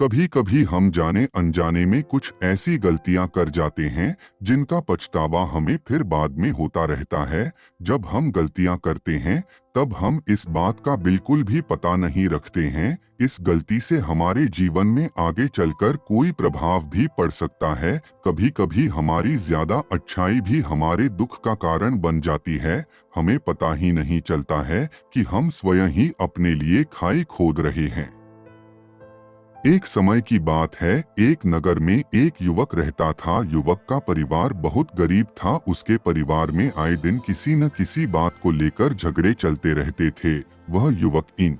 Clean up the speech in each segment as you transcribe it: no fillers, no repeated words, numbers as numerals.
कभी कभी हम जाने अनजाने में कुछ ऐसी गलतियां कर जाते हैं जिनका पछतावा हमें फिर बाद में होता रहता है। जब हम गलतियां करते हैं तब हम इस बात का बिल्कुल भी पता नहीं रखते हैं। इस गलती से हमारे जीवन में आगे चलकर कोई प्रभाव भी पड़ सकता है। कभी कभी हमारी ज्यादा अच्छाई भी हमारे दुख का कारण बन जाती है। हमें पता ही नहीं चलता है कि हम स्वयं ही अपने लिए खाई खोद रहे हैं। एक समय की बात है, एक नगर में एक युवक रहता था। युवक का परिवार बहुत गरीब था। उसके परिवार में आए दिन किसी न किसी बात को लेकर झगड़े चलते रहते थे। वह युवक इन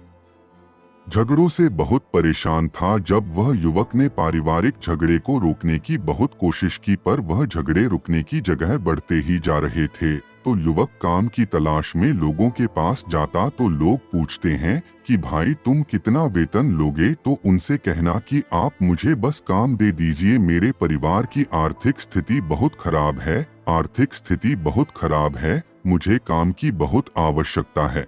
झगड़ों से बहुत परेशान था। जब वह युवक ने पारिवारिक झगड़े को रोकने की बहुत कोशिश की, पर वह झगड़े रुकने की जगह बढ़ते ही जा रहे थे। तो युवक काम की तलाश में लोगों के पास जाता तो लोग पूछते हैं कि भाई तुम कितना वेतन लोगे, तो उनसे कहना कि आप मुझे बस काम दे दीजिए, मेरे परिवार की आर्थिक स्थिति बहुत खराब है। आर्थिक स्थिति बहुत खराब है, मुझे काम की बहुत आवश्यकता है,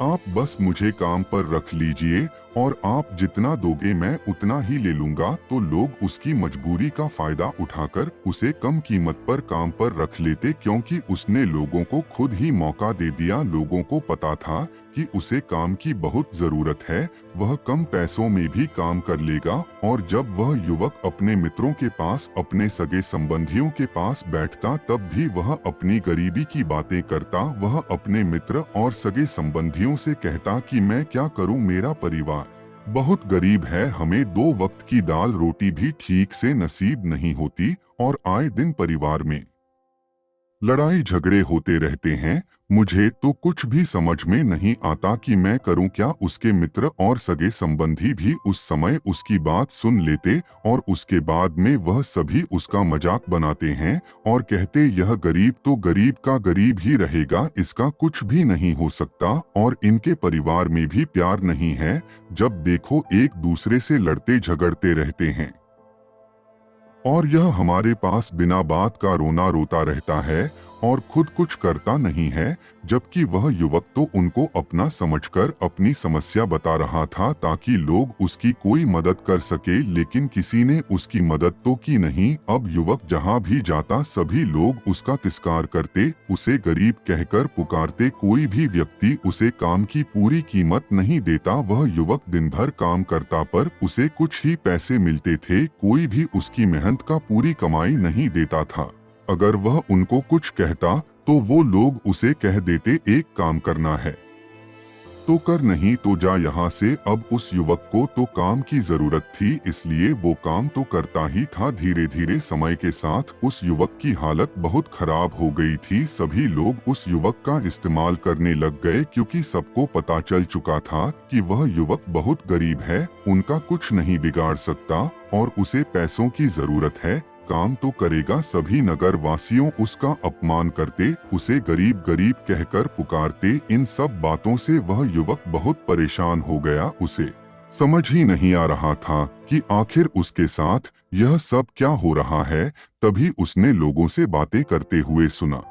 आप बस मुझे काम पर रख लीजिए और आप जितना दोगे मैं उतना ही ले लूंगा। तो लोग उसकी मजबूरी का फायदा उठाकर उसे कम कीमत पर काम पर रख लेते, क्योंकि उसने लोगों को खुद ही मौका दे दिया। लोगों को पता था कि उसे काम की बहुत जरूरत है, वह कम पैसों में भी काम कर लेगा। और जब वह युवक अपने मित्रों के पास, अपने सगे संबंधियों के पास बैठता, तब भी वह अपनी गरीबी की बातें करता। वह अपने मित्र और सगे संबंधियों से कहता कि मैं क्या करूं, मेरा परिवार बहुत गरीब है, हमें 2 वक्त की दाल रोटी भी ठीक से नसीब नहीं होती और आए दिन परिवार में लड़ाई झगड़े होते रहते हैं। मुझे तो कुछ भी समझ में नहीं आता कि मैं करूं क्या। उसके मित्र और सगे संबंधी भी उस समय उसकी बात सुन लेते और उसके बाद में वह सभी उसका मजाक बनाते हैं और कहते यह गरीब तो गरीब का गरीब ही रहेगा, इसका कुछ भी नहीं हो सकता और इनके परिवार में भी प्यार नहीं है। जब देखो एक दूसरे से लड़ते झगड़ते रहते हैं और यह हमारे पास बिना बात का रोना रोता रहता है और खुद कुछ करता नहीं है। जबकि वह युवक तो उनको अपना समझकर अपनी समस्या बता रहा था ताकि लोग उसकी कोई मदद कर सके, लेकिन किसी ने उसकी मदद तो की नहीं। अब युवक जहां भी जाता सभी लोग उसका तिरस्कार करते, उसे गरीब कहकर पुकारते। कोई भी व्यक्ति उसे काम की पूरी कीमत नहीं देता। वह युवक दिन भर काम करता पर उसे कुछ ही पैसे मिलते थे। कोई भी उसकी मेहनत का पूरी कमाई नहीं देता था। अगर वह उनको कुछ कहता तो वो लोग उसे कह देते एक काम करना है तो कर, नहीं तो जा यहाँ से। अब उस युवक को तो काम की जरूरत थी, इसलिए वो काम तो करता ही था। धीरे धीरे समय के साथ उस युवक की हालत बहुत खराब हो गई थी। सभी लोग उस युवक का इस्तेमाल करने लग गए, क्योंकि सबको पता चल चुका था कि वह युवक बहुत गरीब है, उनका कुछ नहीं बिगाड़ सकता और उसे पैसों की जरूरत है। काम तो करेगा। सभी नगर वासियों उसका अपमान करते, उसे गरीब गरीब कहकर पुकारते। इन सब बातों से वह युवक बहुत परेशान हो गया। उसे समझ ही नहीं आ रहा था कि आखिर उसके साथ यह सब क्या हो रहा है। तभी उसने लोगों से बातें करते हुए सुना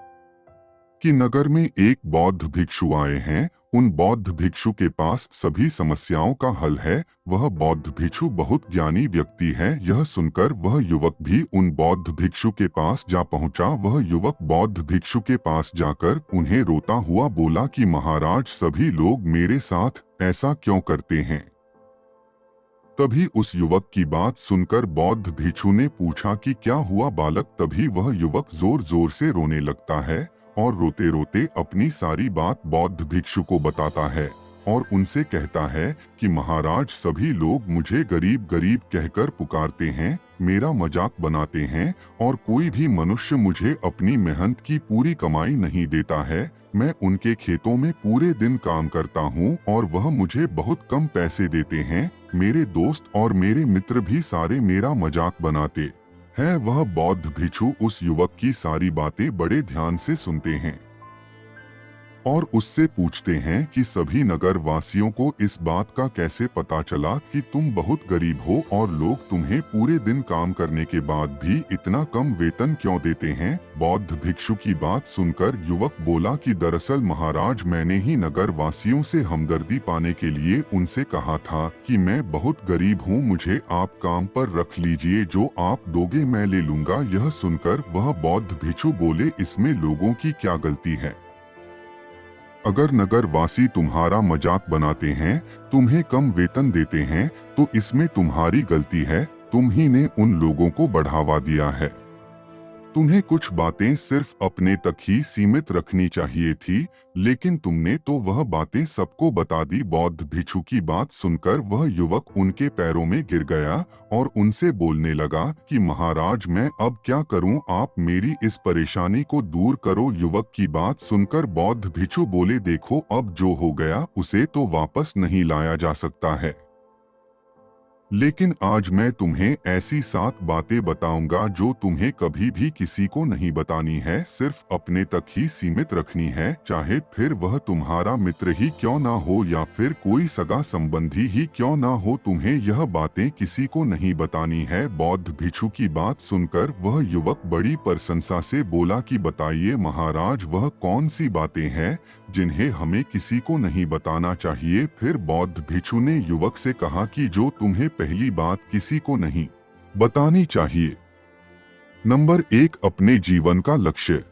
कि नगर में एक बौद्ध भिक्षु आए हैं। उन बौद्ध भिक्षु के पास सभी समस्याओं का हल है। वह बौद्ध भिक्षु बहुत ज्ञानी व्यक्ति है। यह सुनकर वह युवक भी उन बौद्ध भिक्षु के पास जा पहुंचा। वह युवक बौद्ध भिक्षु के पास जाकर उन्हें रोता हुआ बोला कि महाराज, सभी लोग मेरे साथ ऐसा क्यों करते हैं। तभी उस युवक की बात सुनकर बौद्ध भिक्षु ने पूछा कि क्या हुआ बालक। तभी वह युवक जोर जोर से रोने लगता है और रोते रोते अपनी सारी बात बौद्ध भिक्षु को बताता है और उनसे कहता है कि महाराज, सभी लोग मुझे गरीब गरीब कहकर पुकारते हैं, मेरा मजाक बनाते हैं और कोई भी मनुष्य मुझे अपनी मेहनत की पूरी कमाई नहीं देता है। मैं उनके खेतों में पूरे दिन काम करता हूँ और वह मुझे बहुत कम पैसे देते हैं। मेरे दोस्त और मेरे मित्र भी सारे मेरा मजाक बनाते है। वह बौद्ध भिक्षु उस युवक की सारी बातें बड़े ध्यान से सुनते हैं और उससे पूछते हैं कि सभी नगर वासियों को इस बात का कैसे पता चला कि तुम बहुत गरीब हो और लोग तुम्हें पूरे दिन काम करने के बाद भी इतना कम वेतन क्यों देते हैं। बौद्ध भिक्षु की बात सुनकर युवक बोला कि दरअसल महाराज, मैंने ही नगर वासियों से हमदर्दी पाने के लिए उनसे कहा था कि मैं बहुत गरीब हूँ, मुझे आप काम पर रख लीजिए, जो आप दोगे मैं ले लूंगा। यह सुनकर वह बौद्ध भिक्षु बोले, इसमें लोगों की क्या गलती है? अगर नगरवासी तुम्हारा मजाक बनाते हैं, तुम्हें कम वेतन देते हैं, तो इसमें तुम्हारी गलती है। तुम ही ने उन लोगों को बढ़ावा दिया है। तुम्हें कुछ बातें सिर्फ अपने तक ही सीमित रखनी चाहिए थी, लेकिन तुमने तो वह बातें सबको बता दी। बौद्ध भिक्षु की बात सुनकर वह युवक उनके पैरों में गिर गया और उनसे बोलने लगा कि महाराज, मैं अब क्या करूं, आप मेरी इस परेशानी को दूर करो। युवक की बात सुनकर बौद्ध भिक्षु बोले, देखो, अब जो हो गया उसे तो वापस नहीं लाया जा सकता है, लेकिन आज मैं तुम्हें ऐसी 7 बातें बताऊंगा जो तुम्हें कभी भी किसी को नहीं बतानी है, सिर्फ अपने तक ही सीमित रखनी है, चाहे फिर वह तुम्हारा मित्र ही क्यों ना हो या फिर कोई सगा संबंधी ही क्यों ना हो। तुम्हें यह बातें किसी को नहीं बतानी है। बौद्ध भिक्षु की बात सुनकर वह युवक बड़ी प्रशंसा से बोला कि बताइए महाराज, वह कौन सी बातें हैं जिन्हें हमें किसी को नहीं बताना चाहिए। फिर बौद्ध भिक्षु ने युवक से कहा कि जो तुम्हें पहली बात किसी को नहीं बतानी चाहिए। नंबर 1, अपने जीवन का लक्ष्य।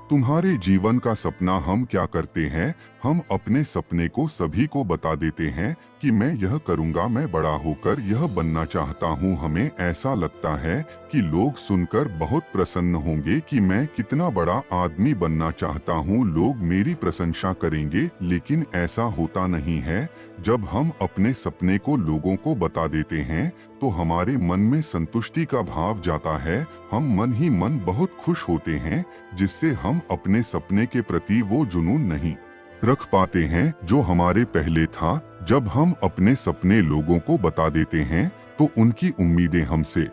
तुम्हारे जीवन का सपना हम क्या करते हैं, हम अपने सपने को सभी को बता देते हैं कि मैं यह करूंगा, मैं बड़ा होकर यह बनना चाहता हूं। हमें ऐसा लगता है कि लोग सुनकर बहुत प्रसन्न होंगे कि मैं कितना बड़ा आदमी बनना चाहता हूं, लोग मेरी प्रशंसा करेंगे, लेकिन ऐसा होता नहीं है। जब हम अपने सपने को लोगों को बता देते हैं तो हमारे मन में संतुष्टि का भाव जाता है, हम मन ही मन बहुत खुश होते हैं, जिससे हम अपने सपने के प्रति वो जुनून नहीं रख पाते हैं जो हमारे पहले था। जब हम अपने सपने लोगों को बता देते हैं तो उनकी उम्मीदें हमसे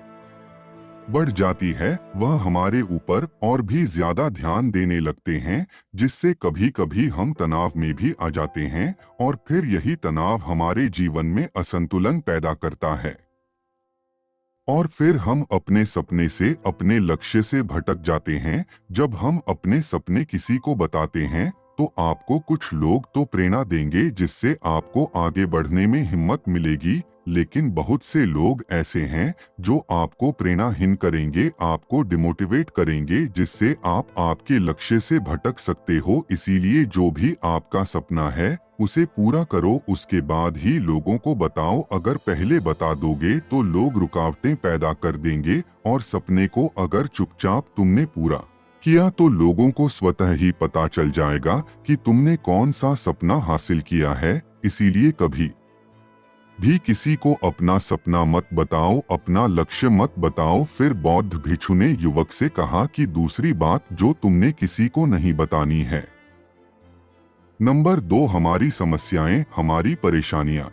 बढ़ जाती है, वह हमारे ऊपर और भी ज्यादा ध्यान देने लगते हैं, जिससे कभी कभी हम तनाव में भी आ जाते हैं और फिर यही तनाव हमारे जीवन में असंतुलन पैदा करता है और फिर हम अपने सपने से, अपने लक्ष्य से भटक जाते हैं। जब हम अपने सपने किसी को बताते हैं तो आपको कुछ लोग तो प्रेरणा देंगे, जिससे आपको आगे बढ़ने में हिम्मत मिलेगी, लेकिन बहुत से लोग ऐसे हैं जो आपको प्रेरणाहीन करेंगे, आपको डिमोटिवेट करेंगे, जिससे आप आपके लक्ष्य से भटक सकते हो। इसीलिए जो भी आपका सपना है उसे पूरा करो, उसके बाद ही लोगों को बताओ। अगर पहले बता दोगे तो लोग रुकावटें पैदा कर देंगे और सपने को अगर चुपचाप तुमने पूरा किया तो लोगों को स्वतः ही पता चल जाएगा कि तुमने कौन सा सपना हासिल किया है। इसीलिए कभी भी किसी को अपना सपना मत बताओ, अपना लक्ष्य मत बताओ। फिर बौद्ध भिक्षु ने युवक से कहा कि दूसरी बात जो तुमने किसी को नहीं बतानी है। नंबर 2, हमारी समस्याएं, हमारी परेशानियां।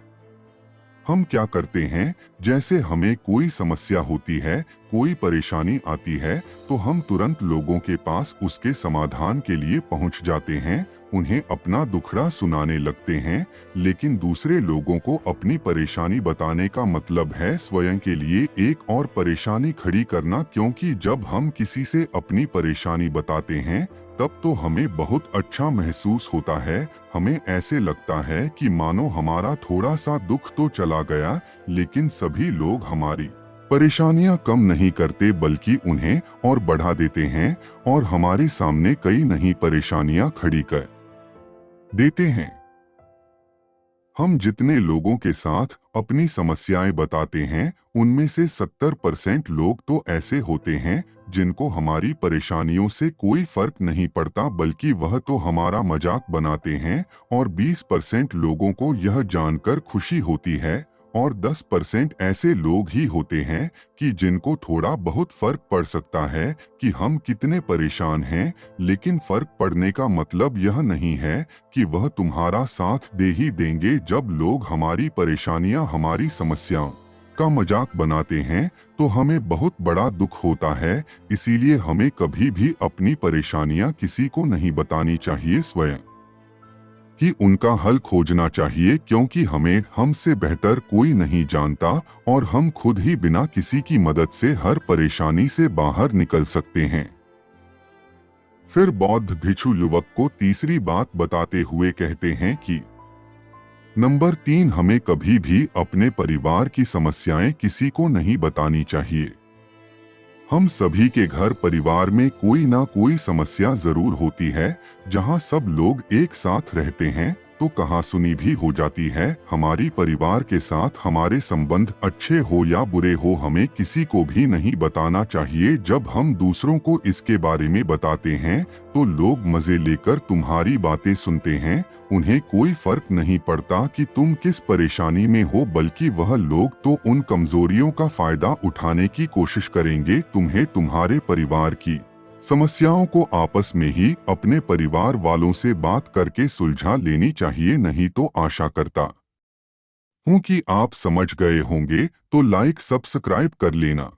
हम क्या करते हैं, जैसे हमें कोई समस्या होती है, कोई परेशानी आती है, तो हम तुरंत लोगों के पास उसके समाधान के लिए पहुंच जाते हैं, उन्हें अपना दुखड़ा सुनाने लगते हैं। लेकिन दूसरे लोगों को अपनी परेशानी बताने का मतलब है स्वयं के लिए एक और परेशानी खड़ी करना, क्योंकि जब हम किसी से अपनी परेशानी बताते हैं तब तो हमें बहुत अच्छा महसूस होता है। हमें ऐसे लगता है कि मानो हमारा थोड़ा सा दुख तो चला गया, लेकिन सभी लोग हमारी परेशानियां कम नहीं करते बल्कि उन्हें और बढ़ा देते हैं और हमारे सामने कई नई परेशानियां खड़ी कर देते हैं। हम जितने लोगों के साथ अपनी समस्याएं बताते हैं उनमें से 70% लोग तो ऐसे होते हैं जिनको हमारी परेशानियों से कोई फर्क नहीं पड़ता, बल्कि वह तो हमारा मजाक बनाते हैं, और 20% लोगों को यह जानकर खुशी होती है और 10% ऐसे लोग ही होते हैं कि जिनको थोड़ा बहुत फर्क पड़ सकता है कि हम कितने परेशान हैं, लेकिन फर्क पड़ने का मतलब यह नहीं है कि वह तुम्हारा साथ दे ही देंगे। जब लोग हमारी परेशानियां, हमारी समस्याओं का मजाक बनाते हैं तो हमें बहुत बड़ा दुख होता है। इसीलिए हमें कभी भी अपनी परेशानियां किसी को नहीं बतानी चाहिए, स्वयं कि उनका हल खोजना चाहिए, क्योंकि हमें हमसे बेहतर कोई नहीं जानता और हम खुद ही बिना किसी की मदद से हर परेशानी से बाहर निकल सकते हैं। फिर बौद्ध भिक्षु युवक को तीसरी बात बताते हुए कहते हैं कि नंबर 3, हमें कभी भी अपने परिवार की समस्याएं किसी को नहीं बतानी चाहिए। हम सभी के घर परिवार में कोई ना कोई समस्या जरूर होती है। जहां सब लोग एक साथ रहते हैं तो कहासुनी भी हो जाती है। हमारी परिवार के साथ हमारे संबंध अच्छे हो या बुरे हो, हमें किसी को भी नहीं बताना चाहिए। जब हम दूसरों को इसके बारे में बताते हैं तो लोग मजे लेकर तुम्हारी बातें सुनते हैं। उन्हें कोई फर्क नहीं पड़ता कि तुम किस परेशानी में हो, बल्कि वह लोग तो उन कमजोरियों का फायदा उठाने की कोशिश करेंगे। तुम्हें तुम्हारे परिवार की समस्याओं को आपस में ही अपने परिवार वालों से बात करके सुलझा लेनी चाहिए। नहीं तो आशा करता हूँ कि आप समझ गए होंगे। तो लाइक सब्सक्राइब कर लेना।